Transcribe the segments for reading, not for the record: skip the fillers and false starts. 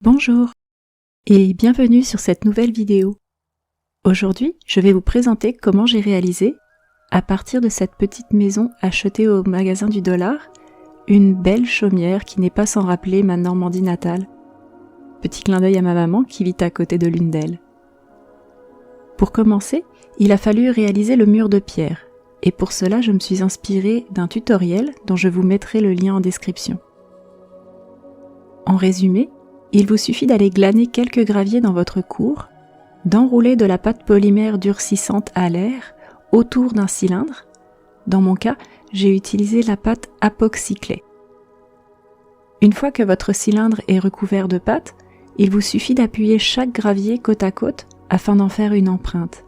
Bonjour et bienvenue sur cette nouvelle vidéo. Aujourd'hui, je vais vous présenter comment j'ai réalisé, à partir de cette petite maison achetée au magasin du dollar, une belle chaumière qui n'est pas sans rappeler ma Normandie natale. Petit clin d'œil à ma maman qui vit à côté de l'une d'elles. Pour commencer, il a fallu réaliser le mur de pierre, et pour cela je me suis inspirée d'un tutoriel dont je vous mettrai le lien en description. En résumé, il vous suffit d'aller glaner quelques graviers dans votre cour, d'enrouler de la pâte polymère durcissante à l'air autour d'un cylindre. Dans mon cas, j'ai utilisé la pâte apoxyclée. Une fois que votre cylindre est recouvert de pâte, il vous suffit d'appuyer chaque gravier côte à côte afin d'en faire une empreinte.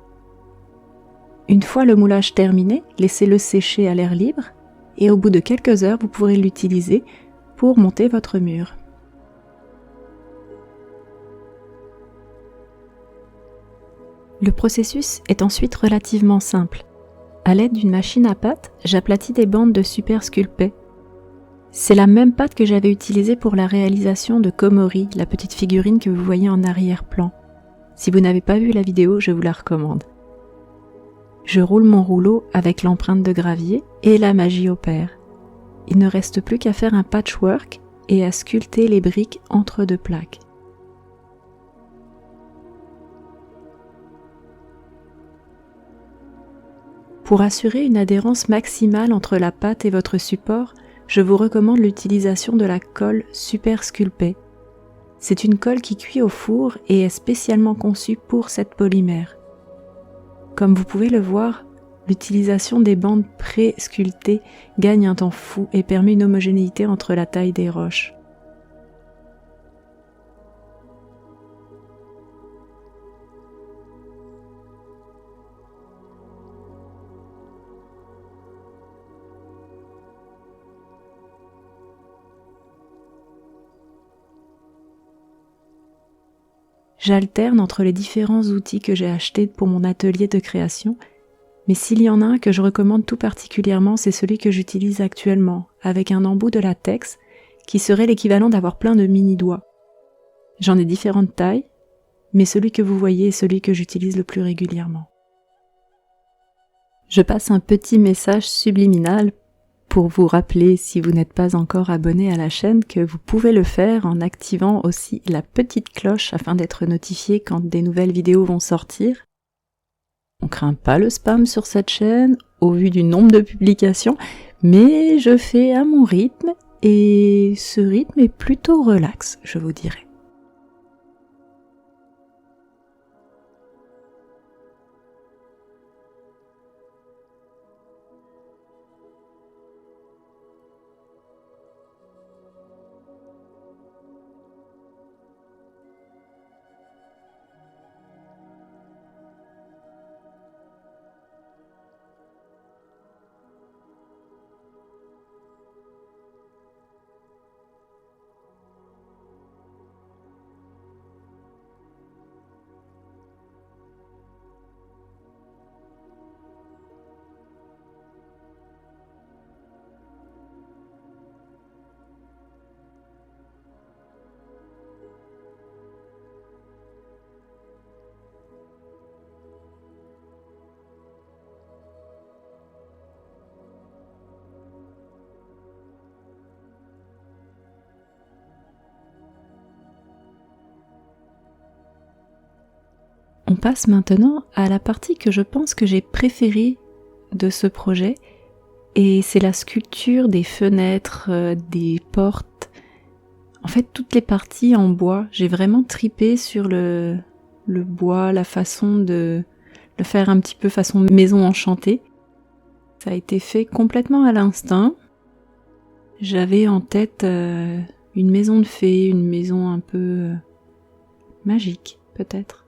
Une fois le moulage terminé, laissez-le sécher à l'air libre et au bout de quelques heures, vous pourrez l'utiliser pour monter votre mur. Le processus est ensuite relativement simple. À l'aide d'une machine à pâte, j'aplatis des bandes de Super Sculpey. C'est la même pâte que j'avais utilisée pour la réalisation de Komori, la petite figurine que vous voyez en arrière-plan. Si vous n'avez pas vu la vidéo, je vous la recommande. Je roule mon rouleau avec l'empreinte de gravier et la magie opère. Il ne reste plus qu'à faire un patchwork et à sculpter les briques entre deux plaques. Pour assurer une adhérence maximale entre la pâte et votre support, je vous recommande l'utilisation de la colle Super Sculpey. C'est une colle qui cuit au four et est spécialement conçue pour cette polymère. Comme vous pouvez le voir, l'utilisation des bandes pré-sculptées gagne un temps fou et permet une homogénéité entre la taille des roches. J'alterne entre les différents outils que j'ai achetés pour mon atelier de création, mais s'il y en a un que je recommande tout particulièrement, c'est celui que j'utilise actuellement, avec un embout de latex qui serait l'équivalent d'avoir plein de mini-doigts. J'en ai différentes tailles, mais celui que vous voyez est celui que j'utilise le plus régulièrement. Je passe un petit message subliminal pour vous rappeler, si vous n'êtes pas encore abonné à la chaîne, que vous pouvez le faire en activant aussi la petite cloche afin d'être notifié quand des nouvelles vidéos vont sortir. On craint pas le spam sur cette chaîne, au vu du nombre de publications, mais je fais à mon rythme, et ce rythme est plutôt relax, je vous dirais. On passe maintenant à la partie que je pense que j'ai préférée de ce projet, et c'est la sculpture des fenêtres, des portes, en fait toutes les parties en bois. J'ai vraiment tripé sur le bois, la façon de le faire un petit peu façon maison enchantée. Ça a été fait complètement à l'instinct. J'avais en tête une maison de fées, une maison un peu magique peut-être.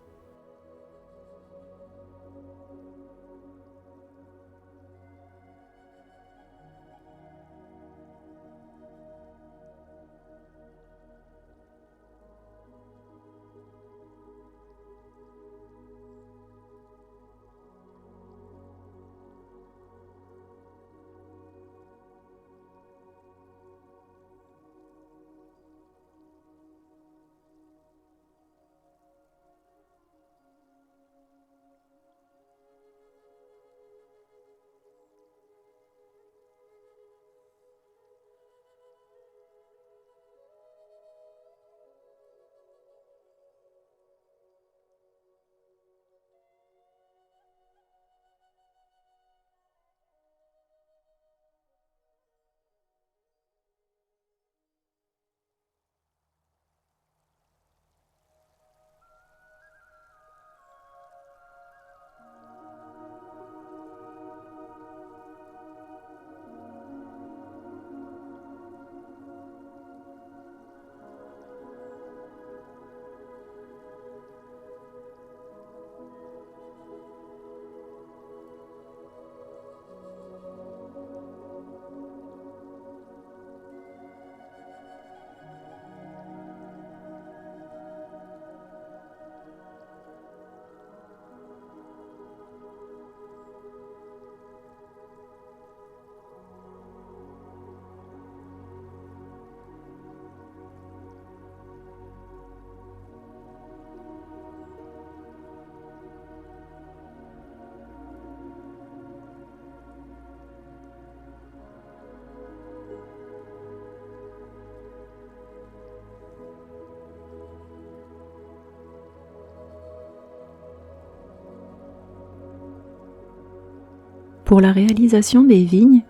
Pour la réalisation des vignes,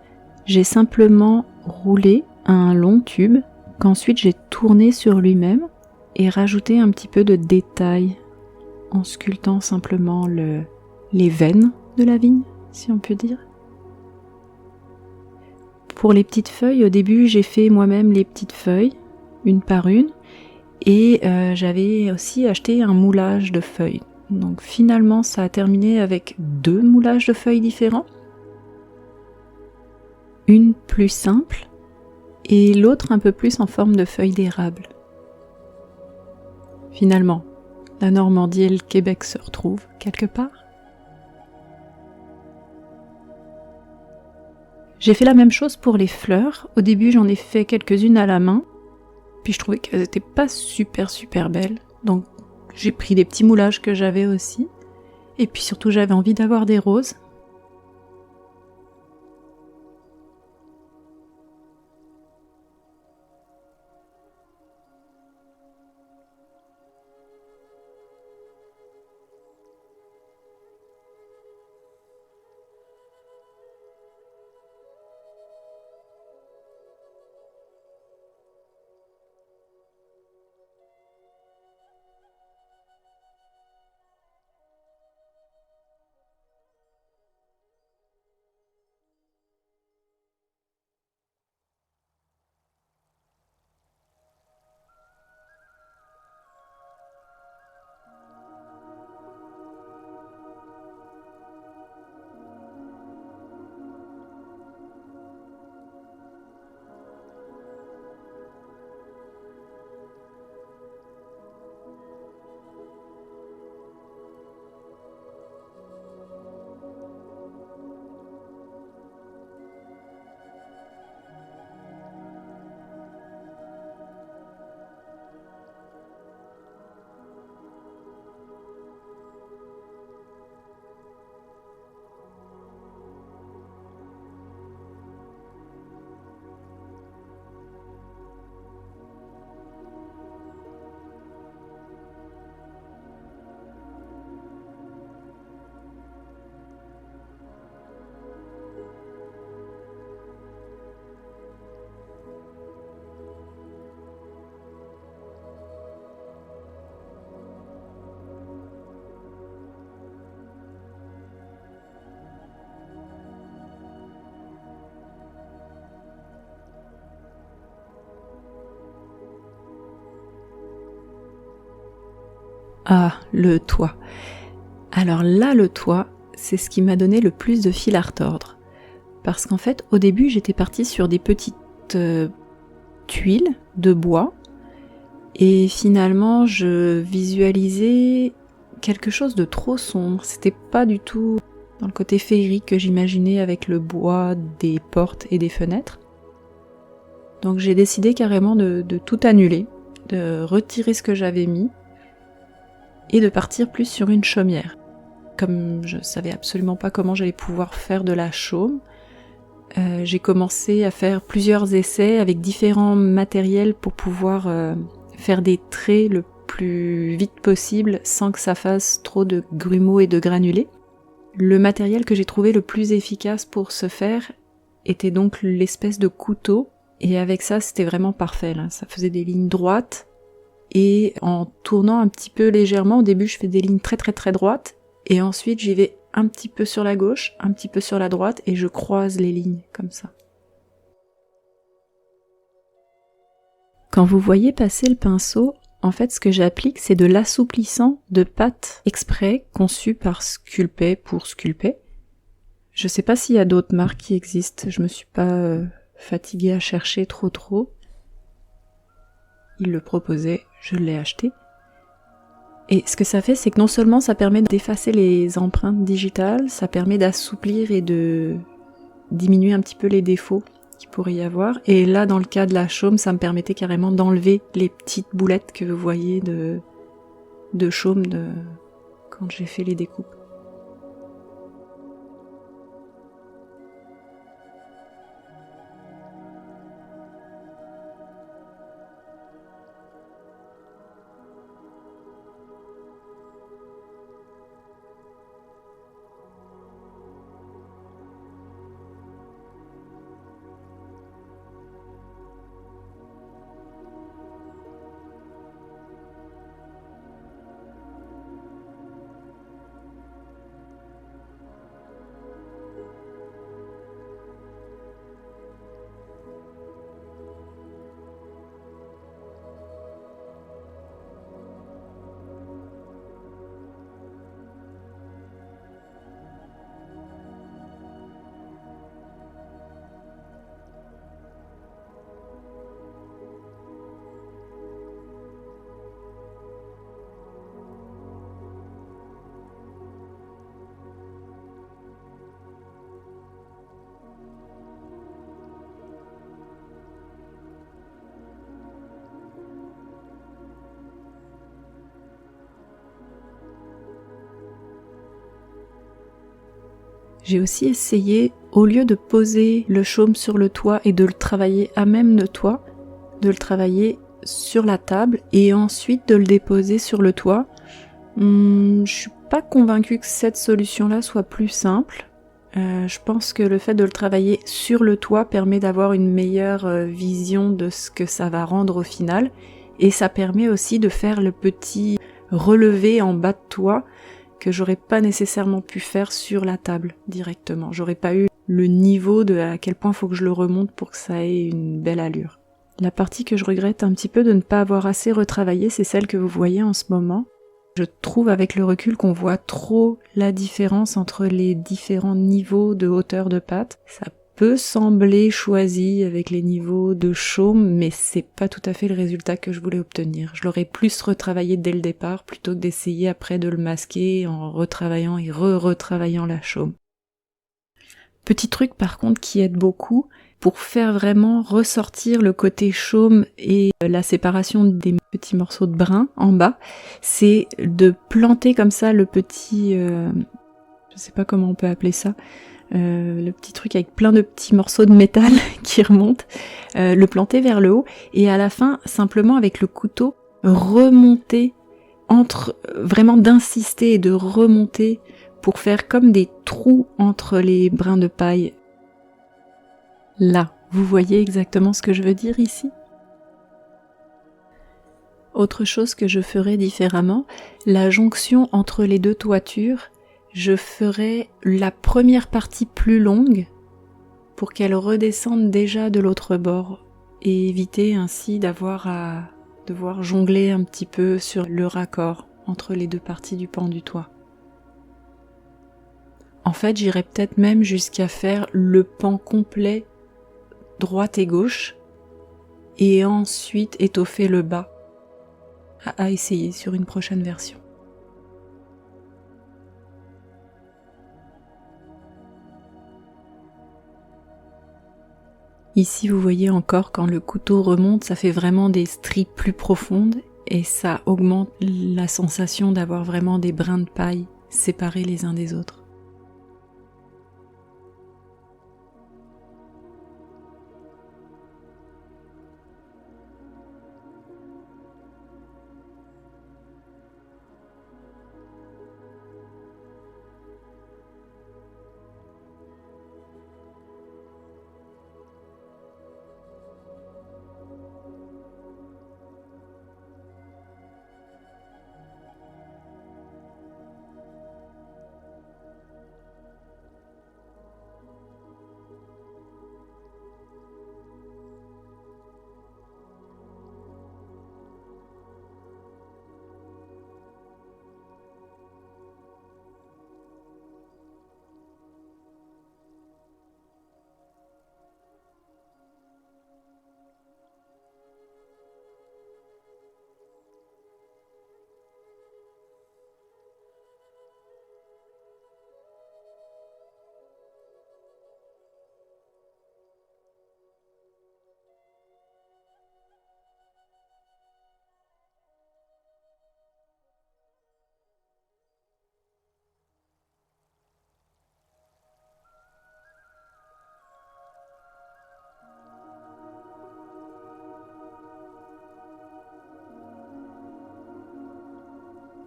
j'ai simplement roulé un long tube qu'ensuite j'ai tourné sur lui-même et rajouté un petit peu de détail en sculptant simplement les veines de la vigne, si on peut dire. Pour les petites feuilles, au début j'ai fait moi-même les petites feuilles, une par une, et j'avais aussi acheté un moulage de feuilles. Donc finalement ça a terminé avec 2 moulages de feuilles différents. Une plus simple et l'autre un peu plus en forme de feuilles d'érable. Finalement, la Normandie et le Québec se retrouvent quelque part. J'ai fait la même chose pour les fleurs. Au début, j'en ai fait quelques-unes à la main, puis je trouvais qu'elles n'étaient pas super belles. Donc j'ai pris des petits moulages que j'avais aussi. Et puis surtout, j'avais envie d'avoir des roses. Ah, le toit. Alors là, le toit, c'est ce qui m'a donné le plus de fil à retordre. Parce qu'en fait, au début, j'étais partie sur des petites tuiles de bois. Et finalement, je visualisais quelque chose de trop sombre. C'était pas du tout dans le côté féerique que j'imaginais avec le bois des portes et des fenêtres. Donc j'ai décidé carrément de tout annuler, de retirer ce que j'avais mis et de partir plus sur une chaumière. Comme je savais absolument pas comment j'allais pouvoir faire de la chaume, j'ai commencé à faire plusieurs essais avec différents matériels pour pouvoir faire des traits le plus vite possible sans que ça fasse trop de grumeaux et de granulés. Le matériel que j'ai trouvé le plus efficace pour ce faire était donc l'espèce de couteau, et avec ça c'était vraiment parfait, là. Ça faisait des lignes droites, et en tournant un petit peu légèrement, au début je fais des lignes très droites, et ensuite j'y vais un petit peu sur la gauche, un petit peu sur la droite, et je croise les lignes comme ça. Quand vous voyez passer le pinceau, en fait ce que j'applique c'est de l'assouplissant de pâte exprès conçu par Sculpey pour Sculpey. Je sais pas s'il y a d'autres marques qui existent, je me suis pas fatiguée à chercher trop. Il le proposait, je l'ai acheté. Et ce que ça fait, c'est que non seulement ça permet d'effacer les empreintes digitales, ça permet d'assouplir et de diminuer un petit peu les défauts qu'il pourrait y avoir. Et là, dans le cas de la chaume, ça me permettait carrément d'enlever les petites boulettes que vous voyez de chaume quand j'ai fait les découpes. J'ai aussi essayé, au lieu de poser le chaume sur le toit et de le travailler à même le toit, de le travailler sur la table et ensuite de le déposer sur le toit. Je suis pas convaincue que cette solution-là soit plus simple. Je pense que le fait de le travailler sur le toit permet d'avoir une meilleure vision de ce que ça va rendre au final, et ça permet aussi de faire le petit relevé en bas de toit que j'aurais pas nécessairement pu faire sur la table directement. J'aurais pas eu le niveau de à quel point il faut que je le remonte pour que ça ait une belle allure. La partie que je regrette un petit peu de ne pas avoir assez retravaillé, c'est celle que vous voyez en ce moment. Je trouve avec le recul qu'on voit trop la différence entre les différents niveaux de hauteur de pâte. Ça peut sembler choisi avec les niveaux de chaume, mais c'est pas tout à fait le résultat que je voulais obtenir. Je l'aurais plus retravaillé dès le départ plutôt que d'essayer après de le masquer en retravaillant et retravaillant la chaume. Petit truc par contre qui aide beaucoup, pour faire vraiment ressortir le côté chaume et la séparation des petits morceaux de brun en bas, c'est de planter comme ça le petit, je sais pas comment on peut appeler ça, le petit truc avec plein de petits morceaux de métal qui remontent, le planter vers le haut et à la fin, simplement avec le couteau, remonter vraiment d'insister et de remonter pour faire comme des trous entre les brins de paille. Là, vous voyez exactement ce que je veux dire ici? Autre chose que je ferais différemment, la jonction entre les deux toitures, je ferais la première partie plus longue pour qu'elle redescende déjà de l'autre bord et éviter ainsi d'avoir à devoir jongler un petit peu sur le raccord entre les deux parties du pan du toit. En fait, j'irais peut-être même jusqu'à faire le pan complet droite et gauche, et ensuite étoffer le bas, à essayer sur une prochaine version. Ici, vous voyez encore quand le couteau remonte, ça fait vraiment des stries plus profondes, et ça augmente la sensation d'avoir vraiment des brins de paille séparés les uns des autres.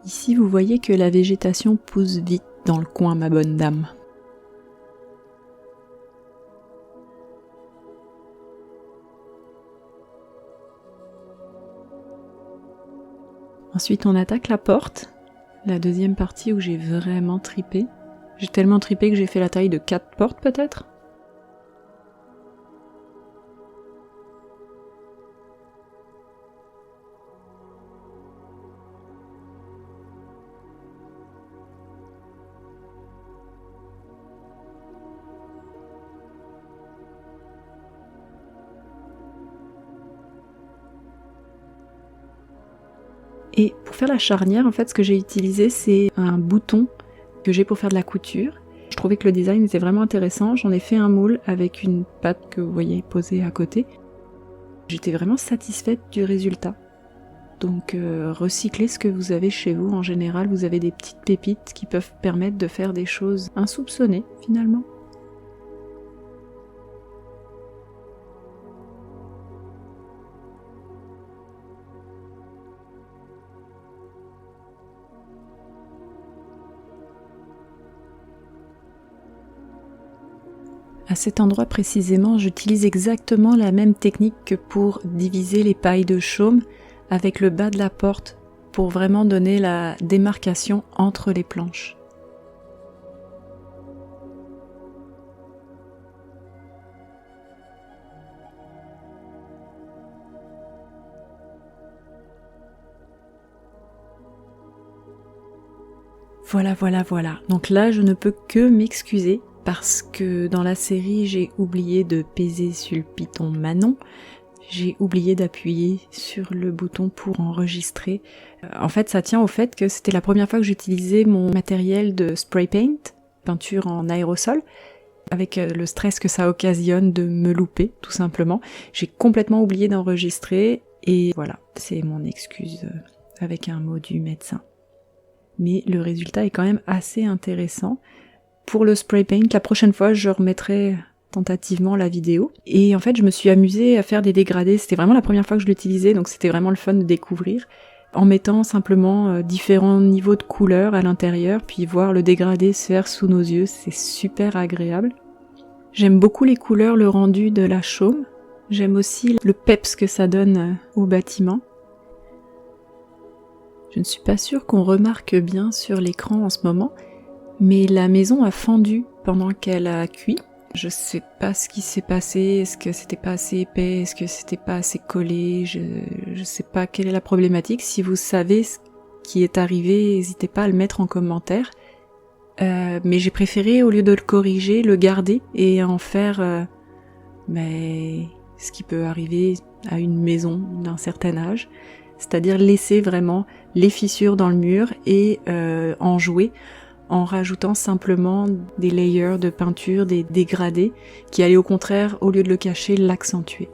Ici, vous voyez que la végétation pousse vite dans le coin, ma bonne dame. Ensuite, on attaque la porte, la deuxième partie où j'ai vraiment tripé. J'ai tellement tripé que j'ai fait la taille de 4 portes peut-être. Et pour faire la charnière, en fait, ce que j'ai utilisé, c'est un bouton que j'ai pour faire de la couture. Je trouvais que le design était vraiment intéressant. J'en ai fait un moule avec une patte que vous voyez posée à côté. J'étais vraiment satisfaite du résultat. Donc recyclez ce que vous avez chez vous. En général, vous avez des petites pépites qui peuvent permettre de faire des choses insoupçonnées finalement. À cet endroit précisément, j'utilise exactement la même technique que pour diviser les pailles de chaume avec le bas de la porte pour vraiment donner la démarcation entre les planches. Voilà. Donc là, je ne peux que m'excuser parce que dans la série, j'ai oublié de peser sur le piton Manon. J'ai oublié d'appuyer sur le bouton pour enregistrer. En fait, ça tient au fait que c'était la première fois que j'utilisais mon matériel de spray paint, peinture en aérosol, avec le stress que ça occasionne de me louper, tout simplement. J'ai complètement oublié d'enregistrer et voilà, c'est mon excuse avec un mot du médecin. Mais le résultat est quand même assez intéressant. Pour le spray paint, la prochaine fois, je remettrai tentativement la vidéo. Et en fait, je me suis amusée à faire des dégradés. C'était vraiment la première fois que je l'utilisais, donc c'était vraiment le fun de découvrir. En mettant simplement différents niveaux de couleurs à l'intérieur, puis voir le dégradé se faire sous nos yeux, c'est super agréable. J'aime beaucoup les couleurs, le rendu de la chaume. J'aime aussi le peps que ça donne au bâtiment. Je ne suis pas sûre qu'on remarque bien sur l'écran en ce moment, mais la maison a fendu pendant qu'elle a cuit. Je sais pas ce qui s'est passé, est-ce que c'était pas assez épais, est-ce que c'était pas assez collé, je sais pas quelle est la problématique. Si vous savez ce qui est arrivé, n'hésitez pas à le mettre en commentaire. Mais j'ai préféré, au lieu de le corriger, le garder et en faire ce qui peut arriver à une maison d'un certain âge. C'est-à-dire laisser vraiment les fissures dans le mur et en jouer en rajoutant simplement des layers de peinture, des dégradés qui allaient au contraire, au lieu de le cacher, l'accentuer.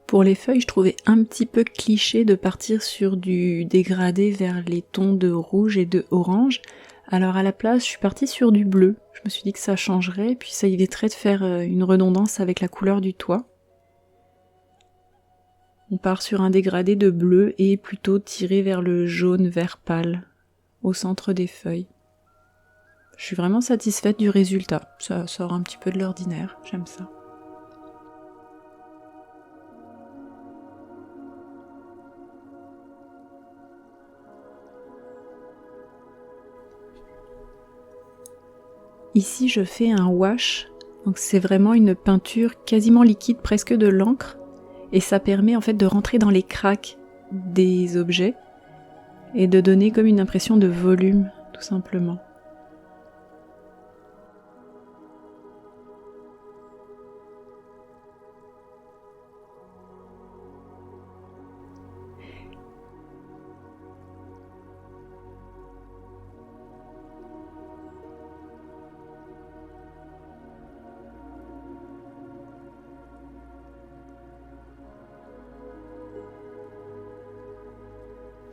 Pour les feuilles, je trouvais un petit peu cliché de partir sur du dégradé vers les tons de rouge et de orange. Alors à la place, je suis partie sur du bleu. Je me suis dit que ça changerait, puis ça éviterait de faire une redondance avec la couleur du toit. On part sur un dégradé de bleu et plutôt tiré vers le jaune vert pâle, au centre des feuilles. Je suis vraiment satisfaite du résultat. Ça sort un petit peu de l'ordinaire, j'aime ça. Ici, je fais un wash, donc c'est vraiment une peinture quasiment liquide, presque de l'encre, et ça permet en fait de rentrer dans les cracks des objets et de donner comme une impression de volume, tout simplement.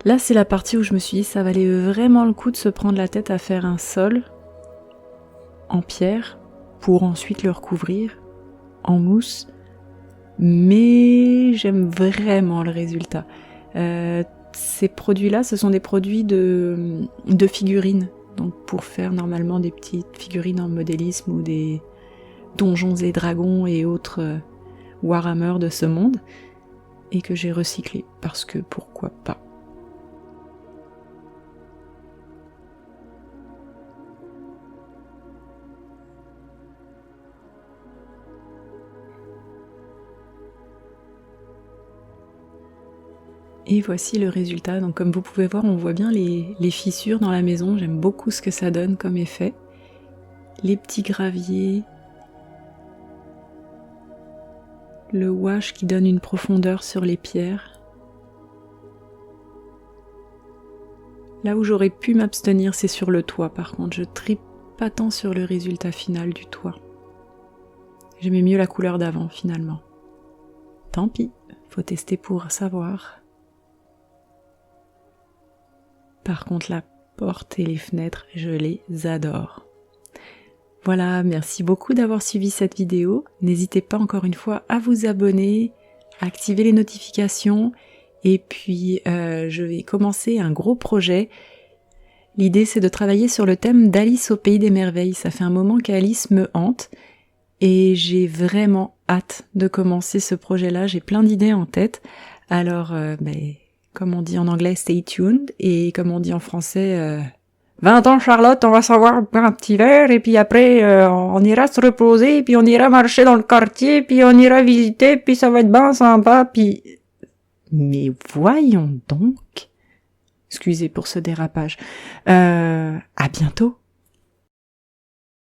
Là, c'est la partie où je me suis dit ça valait vraiment le coup de se prendre la tête à faire un sol en pierre pour ensuite le recouvrir en mousse. Mais j'aime vraiment le résultat. Ces produits-là, ce sont des produits de figurines. Donc pour faire normalement des petites figurines en modélisme ou des donjons et dragons et autres Warhammer de ce monde. Et que j'ai recyclé parce que pourquoi pas. Et voici le résultat. Donc comme vous pouvez voir, on voit bien les fissures dans la maison. J'aime beaucoup ce que ça donne comme effet. Les petits graviers. Le wash qui donne une profondeur sur les pierres. Là où j'aurais pu m'abstenir, c'est sur le toit. Par contre, je tripe pas tant sur le résultat final du toit. J'aimais mieux la couleur d'avant finalement. Tant pis, faut tester pour savoir. Par contre, la porte et les fenêtres, je les adore. Voilà, merci beaucoup d'avoir suivi cette vidéo. N'hésitez pas encore une fois à vous abonner, à activer les notifications. Et puis, je vais commencer un gros projet. L'idée, c'est de travailler sur le thème d'Alice au Pays des Merveilles. Ça fait un moment qu'Alice me hante. Et j'ai vraiment hâte de commencer ce projet-là. J'ai plein d'idées en tête. Alors, comme on dit en anglais, stay tuned, et comme on dit en français, 20 ans Charlotte, on va savoir boire un petit verre, et puis après on ira se reposer, puis on ira marcher dans le quartier, puis on ira visiter, puis ça va être bien sympa, puis... Mais voyons donc. Excusez pour ce dérapage. À bientôt.